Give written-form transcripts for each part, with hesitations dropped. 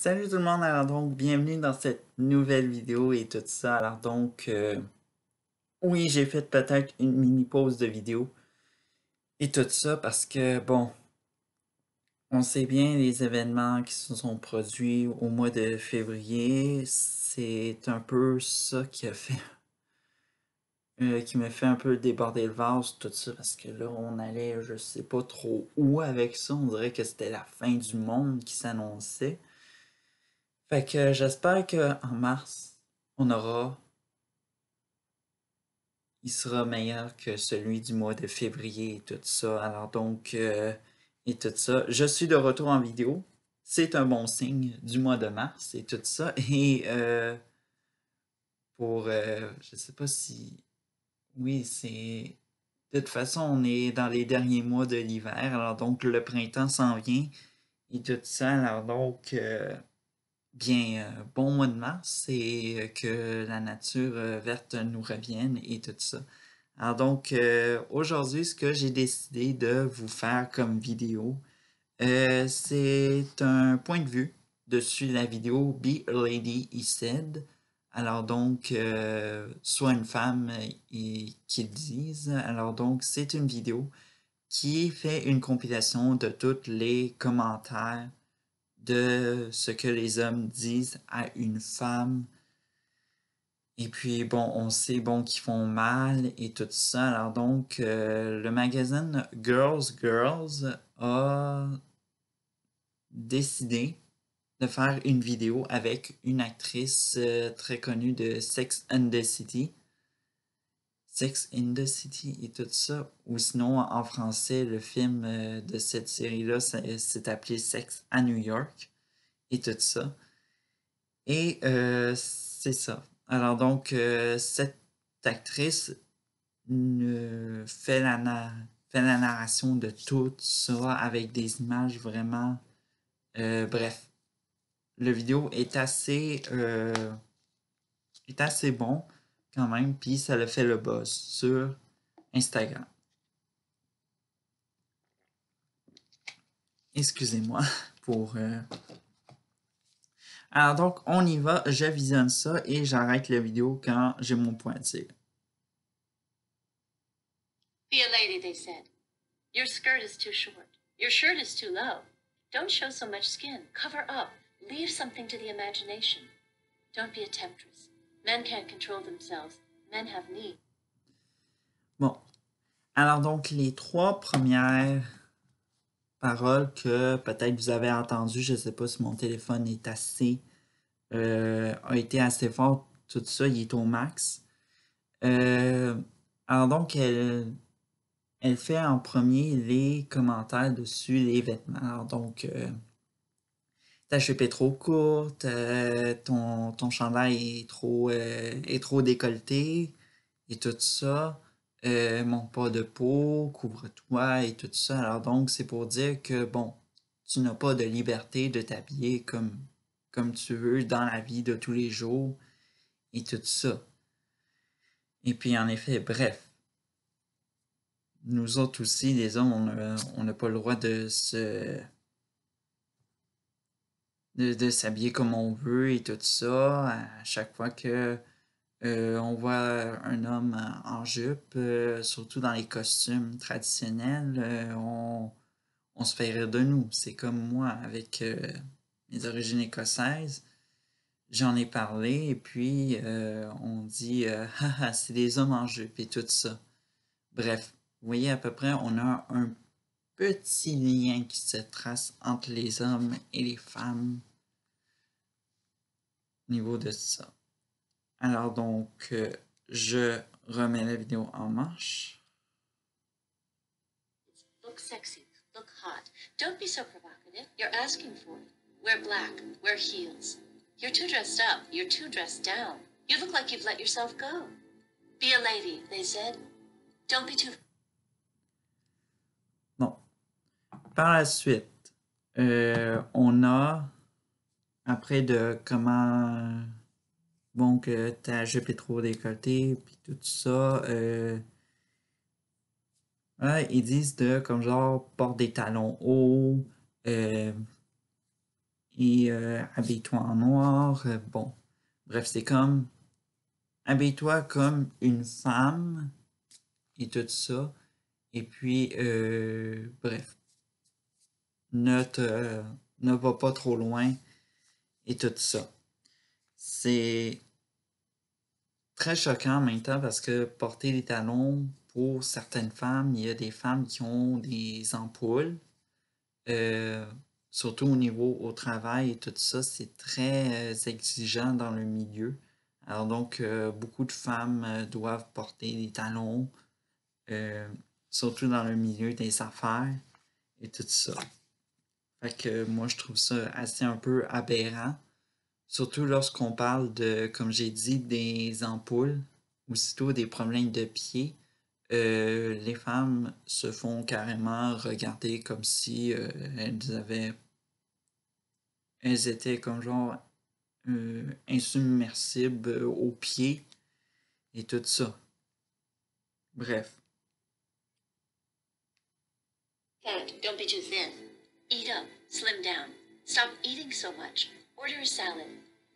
Salut tout le monde, alors donc bienvenue dans cette nouvelle vidéo et tout ça. Alors donc, oui, j'ai fait peut-être une mini pause de vidéo et tout ça parce que bon, on sait bien les événements qui se sont produits au mois de février, c'est un peu ça qui a fait, qui m'a fait un peu déborder le vase, tout ça, parce que là on allait, je sais pas trop où avec ça, on dirait que c'était la fin du monde qui s'annonçait. Fait que j'espère qu'en mars, on aura il sera meilleur que celui du mois de février et tout ça. Alors donc, et tout ça. Je suis de retour en vidéo. C'est un bon signe du mois de mars et tout ça. Et je sais pas si, oui, c'est, de toute façon, on est dans les derniers mois de l'hiver. Alors donc, le printemps s'en vient et tout ça. Alors donc, bien, bon mois de mars et que la nature verte nous revienne et tout ça. Alors donc, aujourd'hui, ce que j'ai décidé de vous faire comme vidéo, c'est un point de vue dessus la vidéo Be a Lady, he said. Alors donc, soit une femme qui le dise. Alors donc, c'est une vidéo qui fait une compilation de tous les commentaires de ce que les hommes disent à une femme. Et puis, bon, on sait, bon, qu'ils font mal et tout ça. Alors donc, le magazine Girls a décidé de faire une vidéo avec une actrice très connue de Sex in the City et tout ça. Ou sinon, en français, le film de cette série-là s'est appelé Sex à New York et tout ça. Et c'est ça. Alors donc, cette actrice fait la narration de tout ça avec des images vraiment... bref, le vidéo est assez bon quand même, puis ça le fait le buzz sur Instagram. Excusez-moi pour... Alors donc, on y va, je visionne ça et j'arrête la vidéo quand j'ai mon point à dire. Be a lady, they said. Your skirt is too short. Your shirt is too low. Don't show so much skin. Cover up. Leave something to the imagination. Don't be a temptress. Men can't control themselves. Men have needs. Bon. Alors donc, les trois premières paroles que peut-être vous avez entendues, je ne sais pas si mon téléphone est a été assez fort, tout ça, il est au max. Alors donc, elle fait en premier les commentaires dessus les vêtements. Alors donc, ta jupe est trop courte, ton chandail est trop décolleté et tout ça. Monte pas de peau, couvre-toi et tout ça. Alors donc, c'est pour dire que, bon, tu n'as pas de liberté de t'habiller comme tu veux dans la vie de tous les jours et tout ça. Et puis, en effet, bref, nous autres aussi, les hommes, on n'a pas le droit de s'habiller comme on veut et tout ça. À chaque fois que on voit un homme en jupe, surtout dans les costumes traditionnels, on se fait rire de nous. C'est comme moi avec mes origines écossaises. J'en ai parlé et puis on dit haha, c'est des hommes en jupe et tout ça. Bref, vous voyez à peu près, on a un petit lien qui se trace entre les hommes et les femmes au niveau de ça. Alors donc, je remets la vidéo en marche. Look sexy. Look hot. Don't be so provocative. You're asking for it. Wear black. Wear heels. You're too dressed up. You're too dressed down. You look like you've let yourself go. Be a lady, they said. Don't be too... Bon. Par la suite, on a, après de comment, bon, que ta jupe est trop décolletée, puis tout ça, ouais, ils disent de, comme genre, porte des talons hauts, et habille-toi en noir. Bon, bref, c'est comme habille-toi comme une femme et tout ça. Et puis, bref, ne te, ne va pas trop loin et tout ça. C'est très choquant en même temps parce que porter les talons, pour certaines femmes, il y a des femmes qui ont des ampoules, euh, surtout au niveau au travail et tout ça, c'est très exigeant dans le milieu. Alors donc, beaucoup de femmes doivent porter des talons, euh, surtout dans le milieu des affaires et tout ça. Fait que moi, je trouve ça assez un peu aberrant. Surtout lorsqu'on parle de, comme j'ai dit, des ampoules, aussitôt des problèmes de pied, les femmes se font carrément regarder comme si elles étaient comme genre insubmersibles aux pieds et tout ça. Bref. Fat, don't be too thin. Eat up, slim down. Stop eating so much. Order a salad.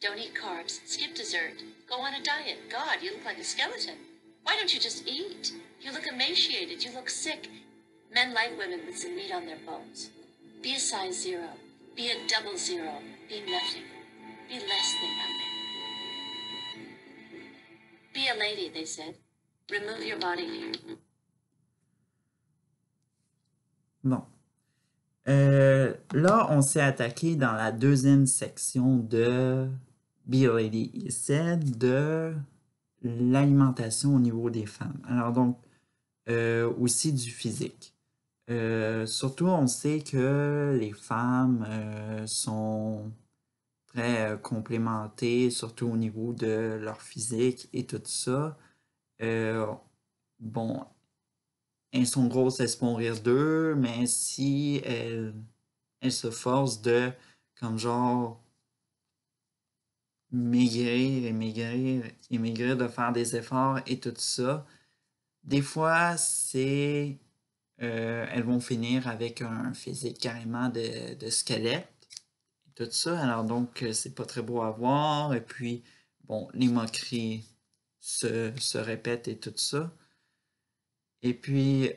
Don't eat carbs. Skip dessert. Go on a diet. God, you look like a skeleton. Why don't you just eat? You look emaciated. You look sick. Men like women with some meat on their bones. Be a size 0. Be a double 0. Be nothing. Be less than nothing. Be a lady, they said. Remove your body hair. Bon. Là, on s'est attaqué dans la deuxième section de Be a Lady. C'est de l'alimentation au niveau des femmes. Alors donc, aussi du physique. Surtout, on sait que les femmes sont très complémentées, surtout au niveau de leur physique et tout ça. Bon, elles sont grosses, elles se font rire d'eux, mais si elles se forcent de, comme genre, maigrir et maigrir et maigrir, de faire des efforts et tout ça, des fois, elles vont finir avec un physique carrément de squelette et tout ça. Alors donc, c'est pas très beau à voir. Et puis, bon, les moqueries se répètent et tout ça. Et puis,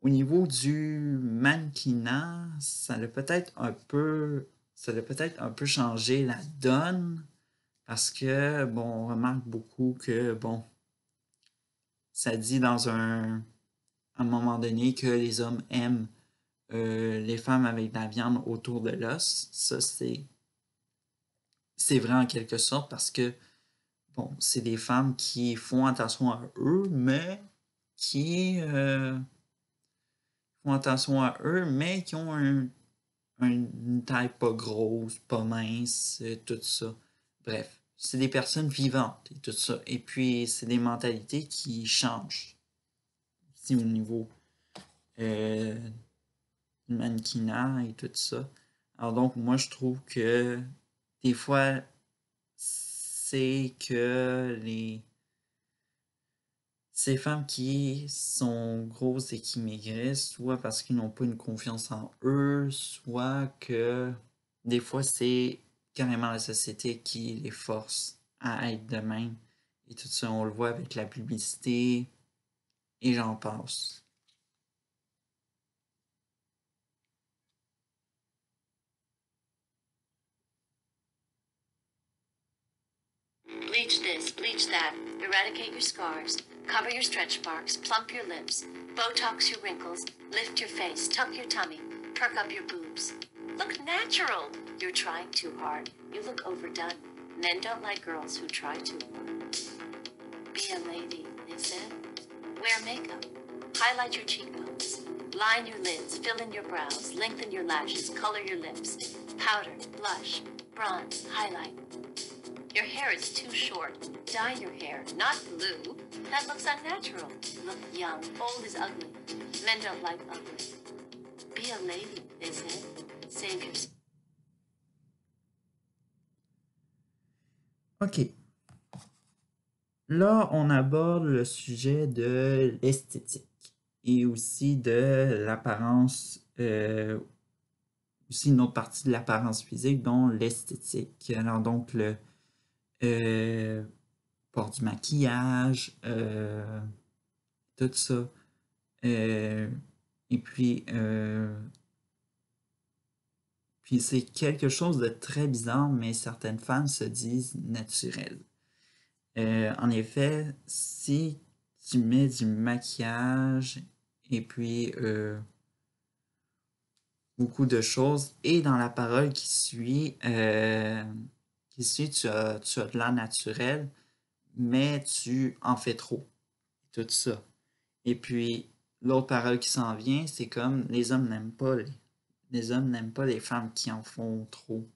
au niveau du mannequinat, ça a peut-être un peu changé la donne parce que, bon, on remarque beaucoup que, bon, ça dit à un moment donné que les hommes aiment les femmes avec de la viande autour de l'os. Ça, c'est vrai en quelque sorte parce que, bon, c'est des femmes qui font attention à eux, mais qui font attention à eux, mais qui ont une taille pas grosse, pas mince, tout ça. Bref, c'est des personnes vivantes et tout ça. Et puis, c'est des mentalités qui changent. Si au niveau euh, du mannequinat et tout ça. Alors donc, moi, je trouve que des fois, c'est que ces femmes qui sont grosses et qui maigrissent, soit parce qu'ils n'ont pas une confiance en eux, soit que des fois c'est carrément la société qui les force à être de même. Et tout ça, on le voit avec la publicité et j'en passe. Bleach this, bleach that, eradicate your scars, cover your stretch marks, plump your lips, Botox your wrinkles, lift your face, tuck your tummy, perk up your boobs. Look natural. You're trying too hard. You look overdone. Men don't like girls who try too hard. Be a lady, they said. Wear makeup. Highlight your cheekbones. Line your lids, fill in your brows, lengthen your lashes, color your lips. Powder, blush, bronze, highlight. Your hair is too short. Dye your hair, not blue. That looks unnatural. Look young. Old is ugly. Men don't like ugly. Be a lady, they said. Save yourself. OK. Là, on aborde le sujet de l'esthétique et aussi de l'apparence aussi une autre partie de l'apparence physique, dont l'esthétique. Alors donc le port du maquillage, tout ça. Et puis c'est quelque chose de très bizarre, mais certaines femmes se disent naturelles. En effet, si tu mets du maquillage et puis beaucoup de choses, et dans la parole tu as de l'air naturel, mais tu en fais trop. Tout ça. Et puis, l'autre parole qui s'en vient, c'est comme les hommes n'aiment pas les hommes n'aiment pas les femmes qui en font trop.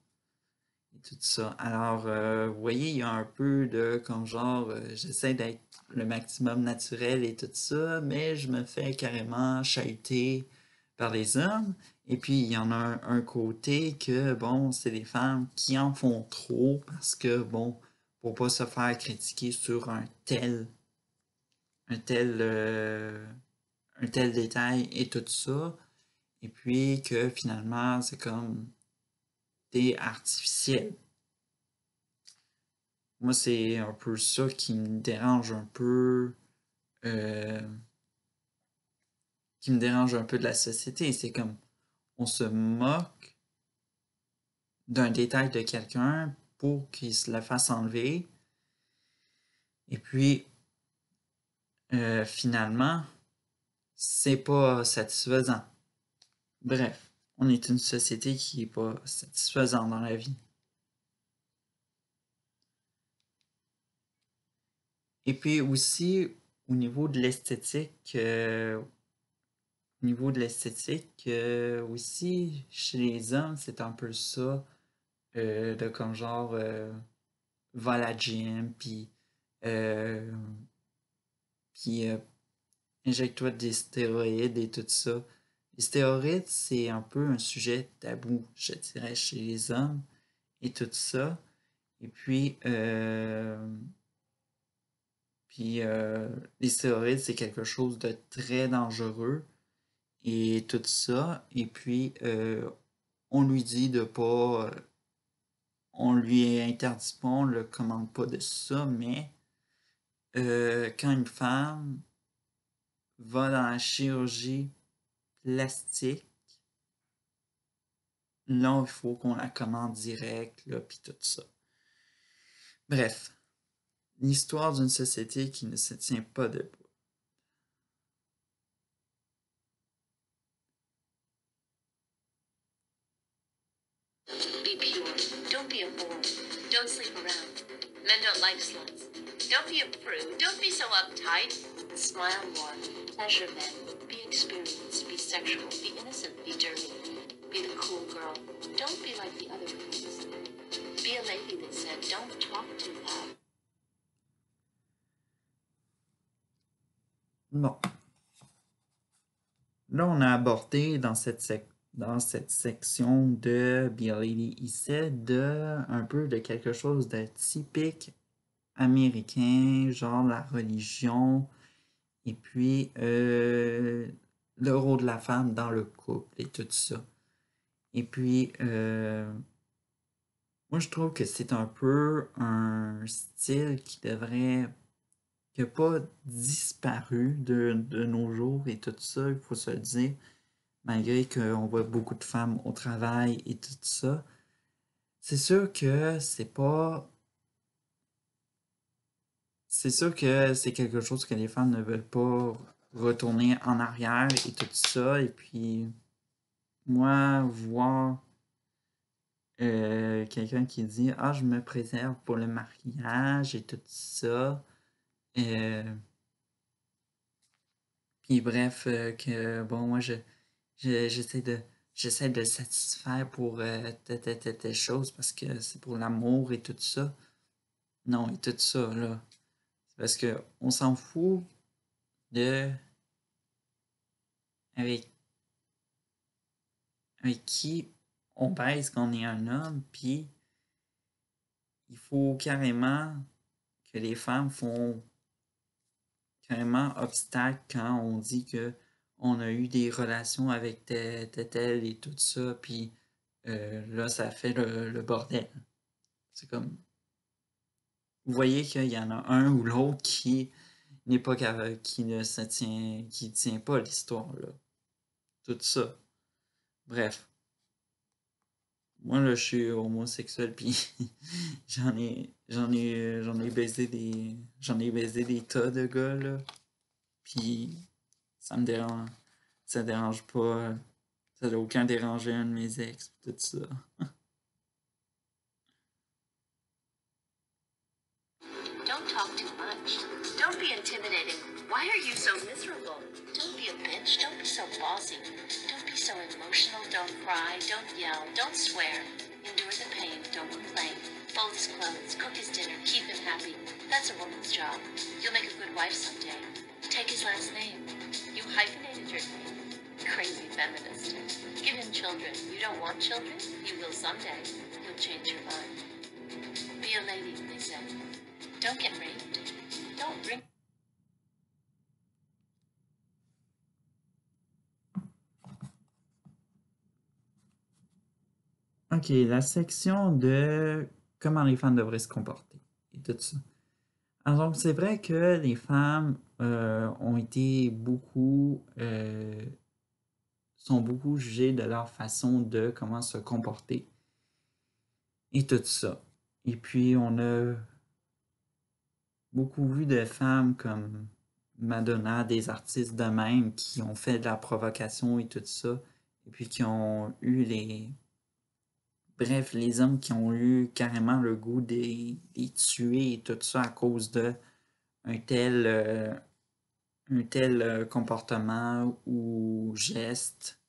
Et tout ça. Alors, vous voyez, il y a un peu de comme genre, j'essaie d'être le maximum naturel et tout ça, mais je me fais carrément chahuter par les hommes. Et puis, il y en a un côté que, bon, c'est les femmes qui en font trop parce que, bon, pour pas se faire critiquer sur un tel, euh, un tel détail et tout ça. Et puis que finalement, c'est comme t'es artificiel. Moi, c'est un peu ça qui me dérange un peu. euh, qui me dérange un peu de la société. C'est comme on se moque d'un détail de quelqu'un pour qu'il se le fasse enlever. Et puis, finalement, c'est pas satisfaisant. Bref, on est une société qui est pas satisfaisante dans la vie. Et puis aussi, au niveau de l'esthétique, aussi, chez les hommes, c'est un peu ça, de comme genre, va à la gym, euh, puis injecte-toi des stéroïdes et tout ça. Les stéroïdes, c'est un peu un sujet tabou, je dirais, chez les hommes et tout ça. Et puis les stéroïdes, c'est quelque chose de très dangereux et tout ça. Et puis, on lui dit de pas, on lui interdit pas, on le commande pas de ça, mais quand une femme va dans la chirurgie plastique, là, il faut qu'on la commande direct, là, puis tout ça. Bref, l'histoire d'une société qui ne se tient pas debout. Be pure. Don't be a bore. Don't sleep around. Men don't like sluts. Don't be a prude. Don't be so uptight. Smile more. Pleasure men. Be experienced. Be sexual. Be innocent. Be dirty. Be the cool girl. Don't be like the other girls. Be a lady, they said. Don't talk too loud. Bon. Là, on a abordé dans cette section de Be a Lady He Said un peu de quelque chose de typique américain, genre la religion, et puis le rôle de la femme dans le couple et tout ça. Et puis, moi, je trouve que c'est un peu un style qui n'a pas disparu de nos jours et tout ça, il faut se le dire, malgré qu'on voit beaucoup de femmes au travail et tout ça. C'est sûr que c'est sûr que c'est quelque chose que les femmes ne veulent pas retourner en arrière et tout ça. Et puis, moi, voir quelqu'un qui dit ah, je me préserve pour le mariage et tout ça. Puis bref, que bon, moi je- j'essaie de j'essaie de le satisfaire pour telle chose parce que c'est pour l'amour et tout ça. Non, et tout ça, là. C'est parce que on s'en fout de avec, avec qui on baise quand on est un homme, puis il faut carrément que les femmes font carrément obstacle quand on dit que on a eu des relations avec tel et tout ça, puis là, ça fait le bordel. C'est comme, vous voyez qu'il y en a un ou l'autre qui n'est pas capable, qui tient pas l'histoire, là. Tout ça. Bref. Moi, là, je suis homosexuel, puis j'en ai baisé des tas de gars, là. Puis ça me dérange, ça dérange pas, ça n'a aucun dérangé un de mes ex, tout ça. Don't talk too much. Don't be intimidating. Why are you so miserable? Don't be a bitch. Don't be so bossy. Don't be so emotional. Don't cry. Don't yell. Don't swear. Endure the pain. Don't complain. Fold his clothes. Cook his dinner. Keep him happy. That's a woman's job. You'll make a good wife someday. Take his last name. You hyphenated your name. Crazy feminist. Give him children. You don't want children? You will someday. You'll change your mind. Be a lady, they said. Don't get raped. Don't bring. Ok, la section de comment les femmes devraient se comporter et tout ça. Alors, donc, c'est vrai que les femmes ont été sont beaucoup jugées de leur façon de comment se comporter et tout ça. Et puis, on a beaucoup vu de femmes comme Madonna, des artistes de même qui ont fait de la provocation et tout ça, et puis qui ont eu les... Bref, les hommes qui ont eu carrément le goût de les tuer et tout ça à cause de un tel comportement ou geste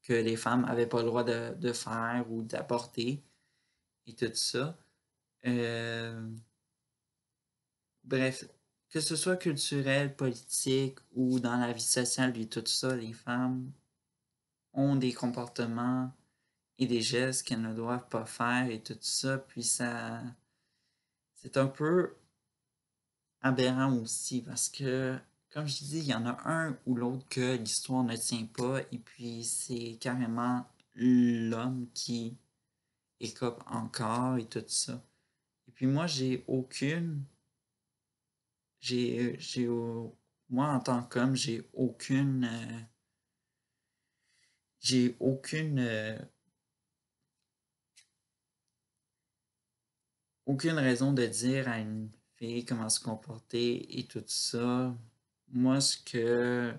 que les femmes n'avaient pas le droit de faire ou d'apporter et tout ça. Bref, que ce soit culturel, politique ou dans la vie sociale et tout ça, les femmes ont des comportements et des gestes qu'elles ne doivent pas faire et tout ça, puis ça, c'est un peu aberrant aussi parce que, comme je dis, il y en a un ou l'autre que l'histoire ne tient pas et puis c'est carrément l'homme qui écope encore et tout ça. Et puis moi, j'ai, moi en tant qu'homme, j'ai aucune raison de dire à une fille comment se comporter et tout ça. Moi, ce que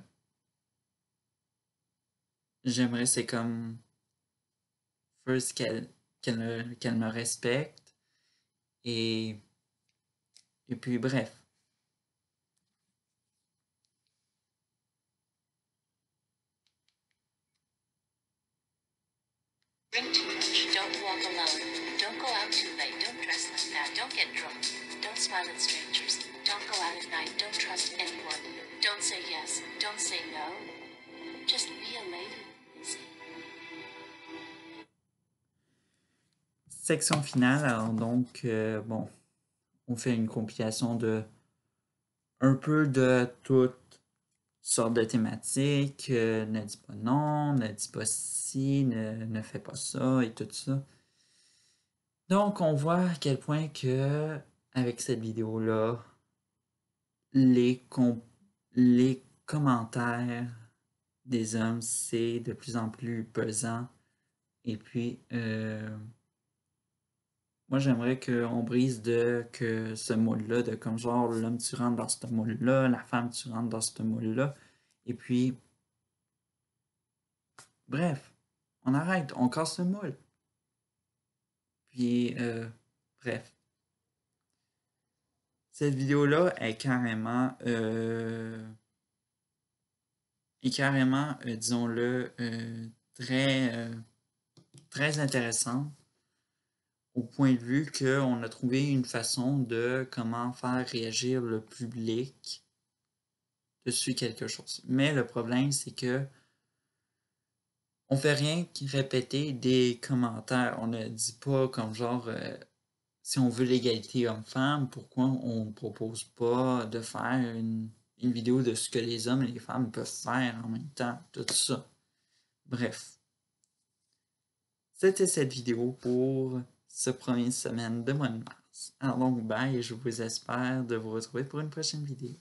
j'aimerais, c'est comme, first, qu'elle me respecte et, et puis, bref. Drink too much. Don't walk alone. Don't go out too late. Don't dress like that. Don't get drunk. Don't smile at strangers. Don't go out at night. Don't trust anyone. Don't say yes. Don't say no. Just be a lady, they say. Section finale, alors donc, bon, on fait une compilation de un peu de toutes sortes de thématiques. Ne dis pas non, ne dis pas ci, ne fais pas ça et tout ça. Donc, on voit à quel point que, avec cette vidéo-là, les commentaires des hommes, c'est de plus en plus pesant. Et puis, moi, j'aimerais qu'on brise que ce moule-là, de comme genre l'homme tu rentres dans ce moule-là, la femme tu rentres dans ce moule-là. Et puis, bref, on arrête, on casse le moule. Puis, bref. Cette vidéo-là est carrément, disons-le, très intéressante au point de vue qu'on a trouvé une façon de comment faire réagir le public dessus quelque chose. Mais le problème, c'est que on fait rien que répéter des commentaires. On ne dit pas comme genre si on veut l'égalité homme-femme, pourquoi on ne propose pas de faire une vidéo de ce que les hommes et les femmes peuvent faire en même temps, tout ça. Bref. c'était cette vidéo pour ce premier semaine de mois de mars. Alors donc, bye et je vous espère de vous retrouver pour une prochaine vidéo.